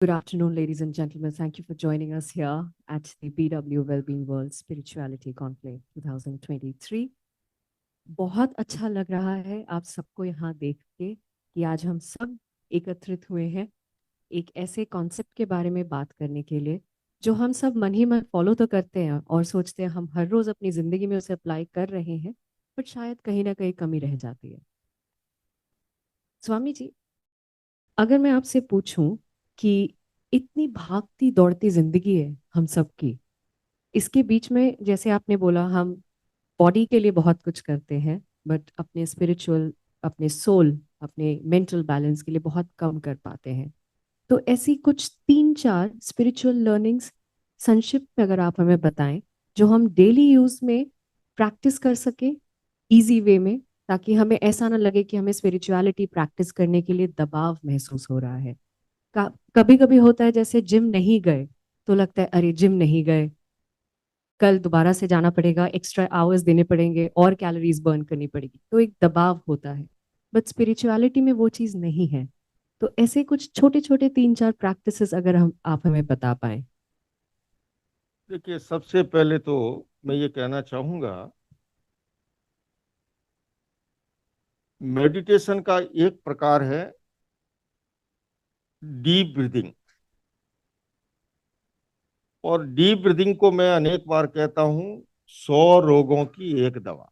Good afternoon, ladies and gentlemen. Thank you for joining us here at the BW Wellbeing World Spirituality Conclave 2023. बहुत अच्छा लग रहा है आप सबको यहाँ देख के कि आज हम सब एकत्रित हुए हैं एक ऐसे कॉन्सेप्ट के बारे में बात करने के लिए जो हम सब मन ही मन फॉलो तो करते हैं और सोचते हैं हम हर रोज अपनी जिंदगी में उसे अप्लाई कर रहे हैं, बट शायद कहीं ना कहीं कमी रह जाती है। स्वामी जी, अगर मैं आपसे पूछूं कि इतनी भागती दौड़ती जिंदगी है हम सबकी, इसके बीच में जैसे आपने बोला हम बॉडी के लिए बहुत कुछ करते हैं, बट अपने स्पिरिचुअल, अपने सोल, अपने मेंटल बैलेंस के लिए बहुत कम कर पाते हैं। तो ऐसी कुछ 3-4 स्पिरिचुअल लर्निंग्स संक्षिप्त में अगर आप हमें बताएं जो हम डेली यूज में प्रैक्टिस कर सके इजी वे में, ताकि हमें ऐसा ना लगे कि हमें स्पिरिचुअलिटी प्रैक्टिस करने के लिए दबाव महसूस हो रहा है। कभी कभी होता है जैसे जिम नहीं गए तो लगता है अरे जिम नहीं गए, कल दोबारा से जाना पड़ेगा, एक्स्ट्रा आवर्स देने पड़ेंगे और कैलोरीज बर्न करनी पड़ेगी, तो एक दबाव होता है। बट स्पिरिचुअलिटी में वो चीज नहीं है। तो ऐसे कुछ छोटे छोटे 3-4 प्रैक्टिसेस अगर हम आप हमें बता पाए। देखिए, सबसे पहले तो मैं ये कहना चाहूंगा, मेडिटेशन का एक प्रकार है डीप ब्रीदिंग। और डीप ब्रीदिंग को मैं अनेक बार कहता हूं 100 रोगों की एक दवा।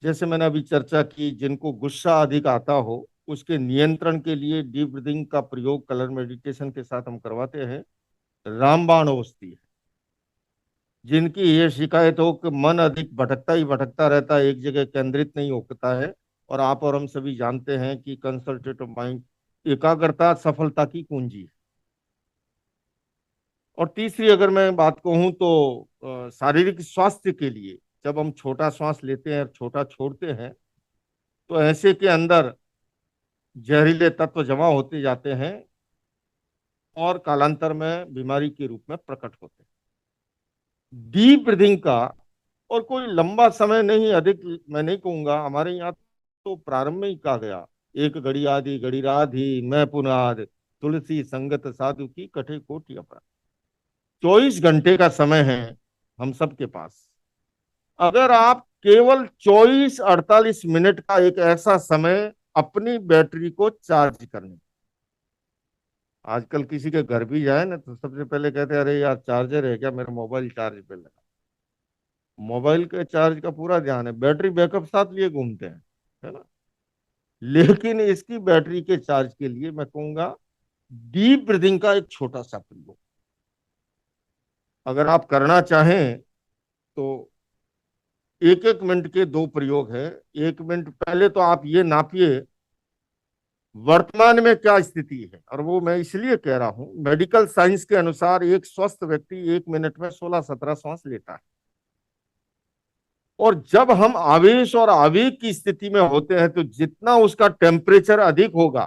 जैसे मैंने अभी चर्चा की, जिनको गुस्सा अधिक आता हो उसके नियंत्रण के लिए डीप ब्रीदिंग का प्रयोग कलर मेडिटेशन के साथ हम करवाते हैं। रामबाण अवस्थी है, जिनकी ये शिकायत हो कि मन अधिक भटकता ही भटकता रहता है, एक जगह केंद्रित नहीं होता है। और आप और हम सभी जानते हैं कि कंसंट्रेटिव माइंड, एकाग्रता सफलता की कुंजी है। और तीसरी अगर मैं बात कहूं तो शारीरिक स्वास्थ्य के लिए जब हम छोटा श्वास लेते हैं और छोटा छोड़ते हैं, तो ऐसे के अंदर जहरीले तत्व जमा होते जाते हैं और कालांतर में बीमारी के रूप में प्रकट होते हैं। डीप ब्रीदिंग का और कोई लंबा समय नहीं, अधिक मैं नहीं कहूंगा। हमारे यहाँ तो प्रारंभ में ही कहा गया, एक घड़ी आदि घड़ी राधि मैं पुनाद, तुलसी संगत साधु की कठे कोटि अपराध। 24 घंटे का समय है हम सबके पास। अगर आप केवल 24-48 मिनट का एक ऐसा समय अपनी बैटरी को चार्ज करने, आजकल किसी के घर भी जाए ना तो सबसे पहले कहते हैं अरे यार चार्जर है क्या, मेरा मोबाइल चार्ज पे लगा। मोबाइल के चार्ज का पूरा ध्यान है, बैटरी बैकअप साथ लिए घूमते हैं, है ना। लेकिन इसकी बैटरी के चार्ज के लिए मैं कहूंगा डीप ब्रीदिंग का एक छोटा सा प्रयोग अगर आप करना चाहें तो 1-1 मिनट के 2 प्रयोग है। 1 मिनट पहले तो आप ये नापिए वर्तमान में क्या स्थिति है। और वो मैं इसलिए कह रहा हूं, मेडिकल साइंस के अनुसार एक स्वस्थ व्यक्ति 1 मिनट में 16-17 श्वास लेता है। और जब हम आवेश और आवेग की स्थिति में होते हैं तो जितना उसका टेम्परेचर अधिक होगा,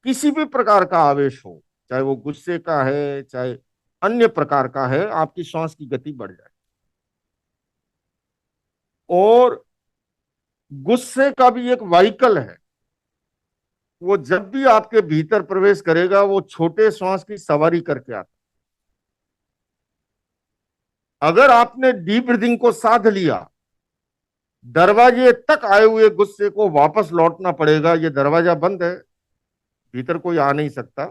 किसी भी प्रकार का आवेश हो, चाहे वो गुस्से का है चाहे अन्य प्रकार का है, आपकी श्वास की गति बढ़ जाए। और गुस्से का भी एक वाइकल है, वो जब भी आपके भीतर प्रवेश करेगा वो छोटे श्वास की सवारी करके आता। अगर आपने डीप ब्रीदिंग को साध लिया, दरवाजे तक आए हुए गुस्से को वापस लौटना पड़ेगा, ये दरवाजा बंद है, भीतर कोई आ नहीं सकता।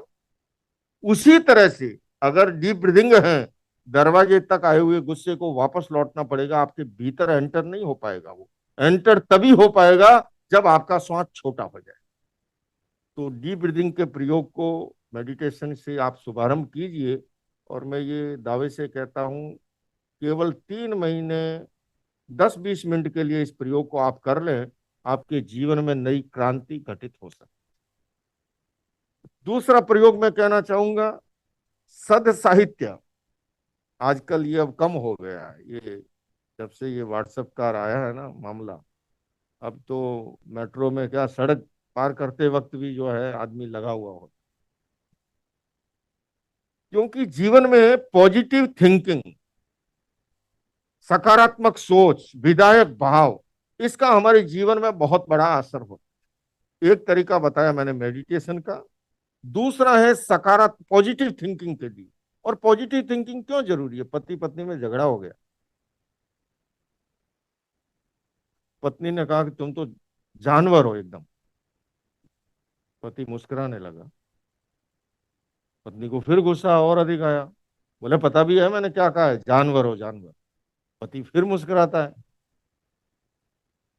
उसी तरह से अगर डीप ब्रीदिंग है, दरवाजे तक आए हुए गुस्से को वापस लौटना पड़ेगा, आपके भीतर एंटर नहीं हो पाएगा। वो एंटर तभी हो पाएगा जब आपका श्वास छोटा हो जाए। तो डीप ब्रीदिंग के प्रयोग को मेडिटेशन से आप शुभारंभ कीजिए। और मैं ये दावे से कहता हूं, केवल 3 महीने 10-20 मिनट के लिए इस प्रयोग को आप कर लें, आपके जीवन में नई क्रांति घटित हो सकती। दूसरा प्रयोग मैं कहना चाहूंगा, सद साहित्य। आजकल ये अब कम हो गया है, ये जब से ये व्हाट्सएप का आया है ना मामला, अब तो मेट्रो में क्या, सड़क पार करते वक्त भी जो है आदमी लगा हुआ होता। क्योंकि जीवन में पॉजिटिव थिंकिंग, सकारात्मक सोच, विधायक भाव, इसका हमारे जीवन में बहुत बड़ा असर होता है। एक तरीका बताया मैंने मेडिटेशन का, दूसरा है सकारात्मक पॉजिटिव थिंकिंग के लिए। और पॉजिटिव थिंकिंग क्यों जरूरी है? पति पत्नी में झगड़ा हो गया, पत्नी ने कहा कि तुम तो जानवर हो एकदम, पति मुस्कुराने लगा, पत्नी को फिर गुस्सा और अधिक आया, बोले पता भी है मैंने क्या कहा है, जानवर हो जानवर। पति फिर मुस्कुराता है।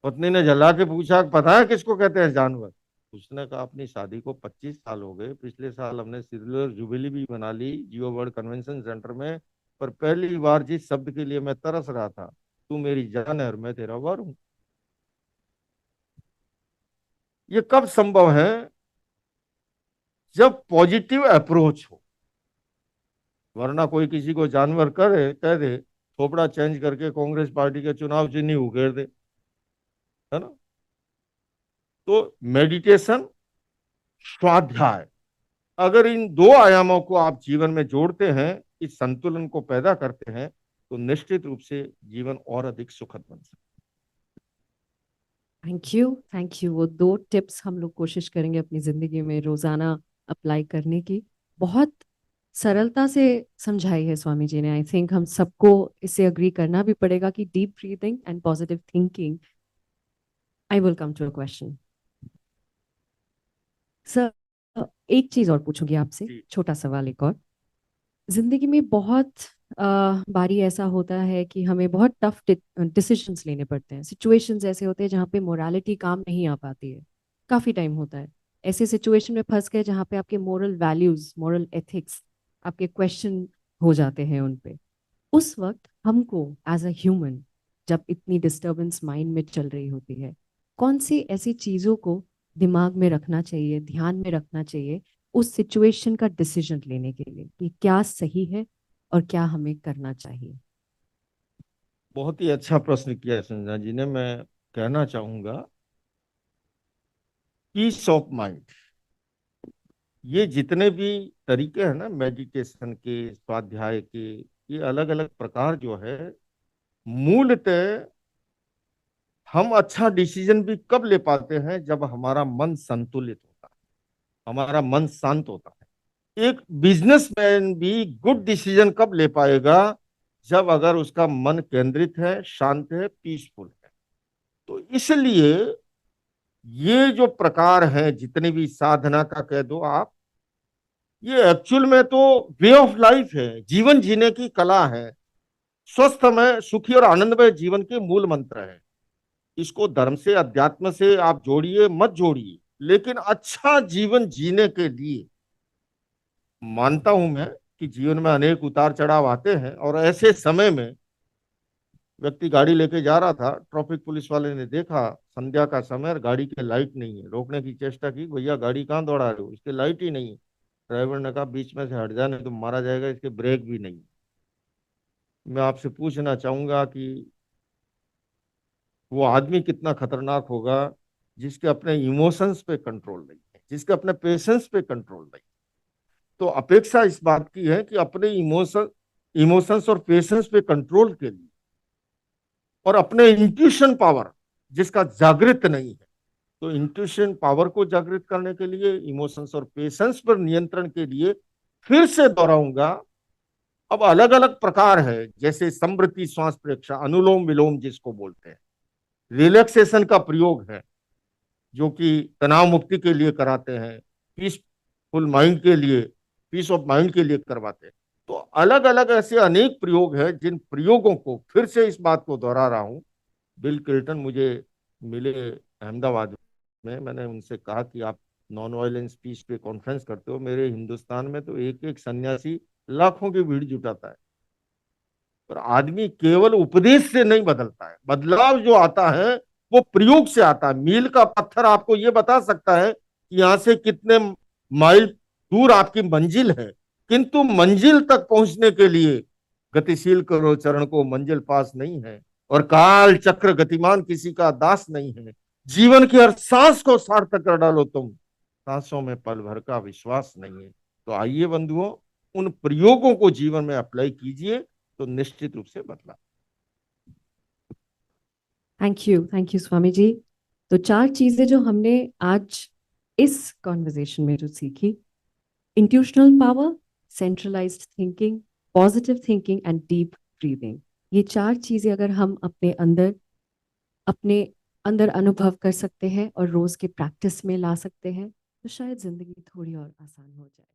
पत्नी ने झल्ला के पूछा पता है किसको कहते हैं जानवर? उसने कहा अपनी शादी को 25 साल हो गए, पिछले साल हमने सिल्वर जुबिली भी मना ली जियो वर्ल्ड कन्वेंशन सेंटर में, पर पहली बार जिस शब्द के लिए मैं तरस रहा था, तू मेरी जान है और मैं तेरा वर हूं। ये कब संभव है? जब पॉजिटिव अप्रोच हो। वरना कोई किसी को जानवर करे कह दे, थोपड़ा चेंज करके कांग्रेस पार्टी के चुनाव चिन्ह उकेड़ दे, है ना? तो मेडिटेशन, स्वाध्याय, अगर इन दो आयामों को आप जीवन में जोड़ते हैं, इस संतुलन को पैदा करते हैं, तो निश्चित रूप से जीवन और अधिक सुखद बन सकता थैंक यू, थैंक यू। वो दो टिप्स हम लोग कोशिश करेंगे अपनी जिंदगी में रोजाना अप्लाई करने की। बहुत सरलता से समझाई है स्वामी जी ने। आई थिंक हम सबको इससे अग्री करना भी पड़ेगा कि deep breathing and positive thinking. I will come to a question sir. एक चीज और पूछूंगी आपसे, है। छोटा सवाल एक और। जिंदगी में बहुत बारी ऐसा होता है कि हमें बहुत टफ डिसीजंस लेने पड़ते हैं। सिचुएशंस ऐसे होते हैं जहाँ पे मोरालिटी काम नहीं आ पाती है। काफी टाइम होता है ऐसे सिचुएशन में फंस गए जहाँ पे आपके मोरल वैल्यूज, मोरल एथिक्स आपके क्वेश्चन हो जाते हैं उन पे। उस वक्त हमको एज अ ह्यूमन, जब इतनी डिस्टरबेंस माइंड में चल रही होती है, कौन सी ऐसी चीजों को दिमाग में रखना चाहिए, ध्यान में रखना चाहिए उस सिचुएशन का डिसीजन लेने के लिए कि क्या सही है और क्या हमें करना चाहिए? बहुत ही अच्छा प्रश्न किया है संजना जी ने। मैं कहना चाहूंगा पीस ऑफ माइंड, ये जितने भी तरीके हैं ना मेडिटेशन के, स्वाध्याय के, ये अलग अलग प्रकार जो है, मूलतः हम अच्छा डिसीजन भी कब ले पाते हैं? जब हमारा मन संतुलित होता है, हमारा मन शांत होता है। एक बिजनेसमैन भी गुड डिसीजन कब ले पाएगा? जब अगर उसका मन केंद्रित है, शांत है, पीसफुल है। तो इसलिए ये जो प्रकार है, जितने भी साधना का कह दो आप, ये एक्चुअल में तो वे ऑफ लाइफ है, जीवन जीने की कला है। स्वस्थमय, सुखी और आनंदमय जीवन के मूल मंत्र है। इसको धर्म से, अध्यात्म से आप जोड़िए मत जोड़िए, लेकिन अच्छा जीवन जीने के लिए मानता हूं मैं कि जीवन में अनेक उतार चढ़ाव आते हैं, और ऐसे समय में व्यक्ति गाड़ी लेके जा रहा था, ट्रैफिक पुलिस वाले ने देखा संध्या का समय और गाड़ी की लाइट नहीं है, रोकने की चेष्टा की, भैया गाड़ी कहाँ दौड़ा रहे हो, इसके लाइट ही नहीं है। ड्राइवर ने कहा बीच में से हट जाने तो मारा जाएगा, इसके ब्रेक भी नहीं। मैं आपसे पूछना चाहूंगा कि वो आदमी कितना खतरनाक होगा जिसके अपने इमोशंस पे कंट्रोल नहीं है, जिसके अपने पेशेंस पे कंट्रोल नहीं। तो अपेक्षा इस बात की है कि अपने इमोशंस और पेशेंस पे कंट्रोल के लिए, और अपने इंट्यूशन पावर जिसका जागृत नहीं है, तो इंट्यूशन पावर को जागृत करने के लिए, इमोशंस और पेशेंस पर नियंत्रण के लिए, फिर से दोहराऊंगा, अब अलग अलग प्रकार है, जैसे समृद्धि श्वास प्रक्रिया, अनुलोम विलोम जिसको बोलते हैं, रिलैक्सेशन का प्रयोग है जो कि तनाव मुक्ति के लिए कराते हैं, पीसफुल माइंड के लिए, पीस ऑफ माइंड के लिए करवाते हैं। तो अलग अलग ऐसे अनेक प्रयोग हैं, जिन प्रयोगों को फिर से इस बात को दोहरा रहा हूं। बिल क्लिंटन मुझे मिले अहमदाबाद में, मैंने उनसे कहा कि आप नॉन वायलेंस पीस पे कॉन्फ्रेंस करते हो, मेरे हिंदुस्तान में तो एक एक सन्यासी लाखों की भीड़ जुटाता है, पर आदमी केवल उपदेश से नहीं बदलता है। बदलाव जो आता है वो प्रयोग से आता है। मील का पत्थर आपको ये बता सकता है कि यहां से कितने माइल दूर आपकी मंजिल है, किंतु मंजिल तक पहुंचने के लिए गतिशील करो चरण को, मंजिल पास नहीं है। और काल चक्र गतिमान किसी का दास नहीं है। जीवन की हर सांस को सार्थक कर डालो तुम, सांसों में पल भर का विश्वास नहीं है। तो आइए बंधुओं, उन प्रयोगों को जीवन में अप्लाई कीजिए, तो निश्चित रूप से बदला। Thank you Swami ji. तो चार चीजें जो हमने आज इस कॉन्वर्जेशन में जो सीखी, intuitional power, centralised thinking, positive thinking and deep breathing. ये चार चीजें अगर हम अपने अंदर अनुभव कर सकते हैं और रोज के प्रैक्टिस में ला सकते हैं तो शायद जिंदगी थोड़ी और आसान हो जाए।